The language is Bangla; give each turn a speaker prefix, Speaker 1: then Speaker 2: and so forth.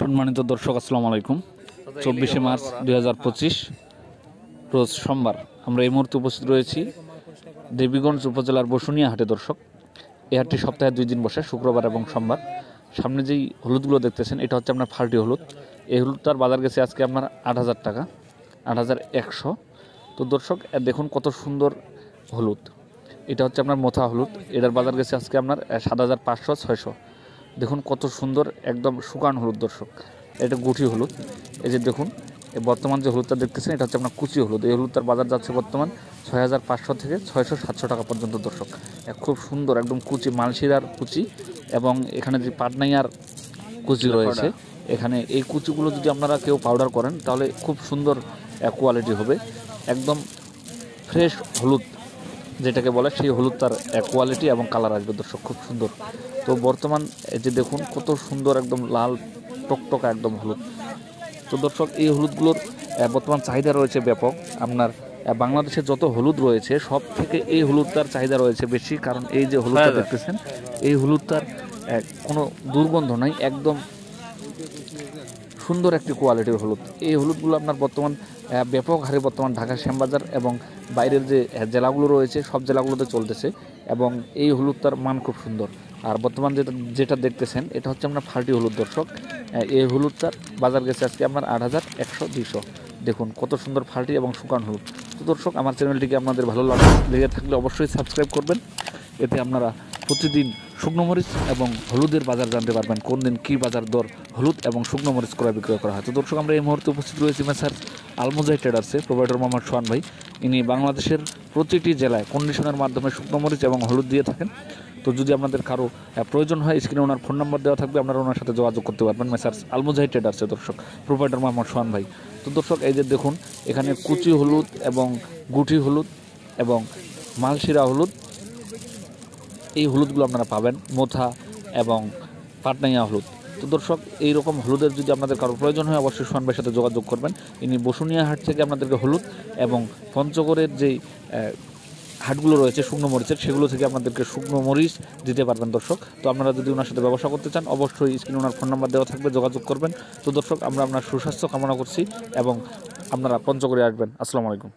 Speaker 1: সম্মানিত দর্শক আসসালামু আলাইকুম। 24শে মার্চ 2025 রোজ সোমবার আমরা এই মুহূর্তে উপস্থিত রয়েছি দেবীগঞ্জ উপজেলার বসুনিয়া হাটে। দর্শক, এই হাটটি সপ্তাহে 2 দিন বসে, শুক্রবার এবং সোমবার। সামনে যেই হলুদগুলো দেখতেছেন এটা হচ্ছে আপনার ফাল্টি হলুদ। এই হলুদটার বাজার গেছে আজকে আপনার 8,000 টাকা, 8,100। তো দর্শক দেখুন কত সুন্দর হলুদ। এটা হচ্ছে আপনার মোথা হলুদ, এটার বাজার গেছে আজকে আপনার 7,500, 600। দেখুন কত সুন্দর একদম শুকান হলুদ। দর্শক, এটা গুঠি হলুদ। এই যে দেখুন বর্তমান যে হলুদটা দেখতেছেন এটা হচ্ছে আপনার কুচি হলুদ। এই হলুদটার বাজার যাচ্ছে বর্তমান 6,500 থেকে 600-700 টাকা পর্যন্ত। দর্শক, খুব সুন্দর একদম কুচি, মালশিরার কুচি, এবং এখানে যে পাটনাইয়ার কুচি রয়েছে, এখানে এই কুচিগুলো যদি আপনারা কেউ পাউডার করেন তাহলে খুব সুন্দর কোয়ালিটি হবে। একদম ফ্রেশ হলুদ যেটাকে বলে, সেই হলুদ তার কোয়ালিটি এবং কালার আসবে। দর্শক, খুব সুন্দর। তো বর্তমান যে দেখুন কত সুন্দর একদম লাল টকটকা একদম হলুদ। তো দর্শক, এই হলুদগুলোর বর্তমান চাহিদা রয়েছে ব্যাপক। আপনার বাংলাদেশে যত হলুদ রয়েছে সব থেকে এই হলুদটার চাহিদা রয়েছে বেশি, কারণ এই যে হলুদটা দেখতেছেন এই হলুদটার কোনো দুর্গন্ধ নাই, একদম সুন্দর একটি কোয়ালিটির হলুদ। এই হলুদগুলো আপনার বর্তমান ব্যাপক হারে বর্তমান ঢাকা শ্যামবাজার এবং বাইরের যে জেলাগুলো রয়েছে সব জেলাগুলোতে চলতেছে, এবং এই হলুদটার মান খুব সুন্দর। আর বর্তমান যেটা দেখতেছেন এটা হচ্ছে আপনার ফাল্টি হলুদ। দর্শক, এই হলুদটার বাজার গেছে আজকে আপনার 8,100, 200। দেখুন কত সুন্দর ফাল্টি এবং শুকান হলুদ। তো দর্শক, আমার চ্যানেলটিকে আপনাদের ভালো লেগে থাকলে অবশ্যই সাবস্ক্রাইব করবেন। এতে আপনারা প্রতিদিন শুকনো মরিচ এবং হলুদের বাজার জানতে পারবেন, কোন দিন কী বাজার দর হলুদ এবং শুকনো মরিচ ক্রয় বিক্রয় করা হয়। তো দর্শক, আমরা এই মুহূর্তে উপস্থিত রয়েছি মেসার আলমুজাহিদ ট্রেডার্সে। প্রোভাইডার মোহাম্মদ সোহান ভাই, ইনি বাংলাদেশের প্রতিটি জেলায় কন্ডিশনের মাধ্যমে শুকনো মরিচ এবং হলুদ দিয়ে থাকেন। তো যদি আপনাদের কারো প্রয়োজন হয়, স্ক্রিনে ওনার ফোন নাম্বার দেওয়া থাকবে, আপনারা ওনার সাথে যোগাযোগ করতে পারবেন। মেসার আলমুজাহিদ ট্রেডার্সে। দর্শক, প্রোভাইডার মোহাম্মদ সোহান ভাই। তো দর্শক, এই যে দেখুন এখানে কুচি হলুদ এবং গুঠি হলুদ এবং মালশিরা হলুদ, এই হলুদগুলো আপনারা পাবেন, মোথা এবং পাটনাইয়া হলুদ। তো দর্শক, এইরকম হলুদের যদি আপনাদের কারো প্রয়োজন হয় অবশ্যই সোহান ভাইয়ের সাথে যোগাযোগ করবেন। ইনি বসুনিয়া হাট থেকে আপনাদেরকে হলুদ এবং পঞ্চগড়ের যেই হাটগুলো রয়েছে শুকনো মরিচের, সেগুলো থেকে আপনাদেরকে শুকনো মরিচ দিতে পারবেন। দর্শক, তো আপনারা যদি ওনার সাথে ব্যবসা করতে চান অবশ্যই স্ক্রিনে ওনার ফোন নাম্বার দেওয়া থাকবে, যোগাযোগ করবেন। তো দর্শক, আমরা আপনার সুস্বাস্থ্য কামনা করছি এবং আপনারা পঞ্চগড়ে আসবেন। আসসালামু আলাইকুম।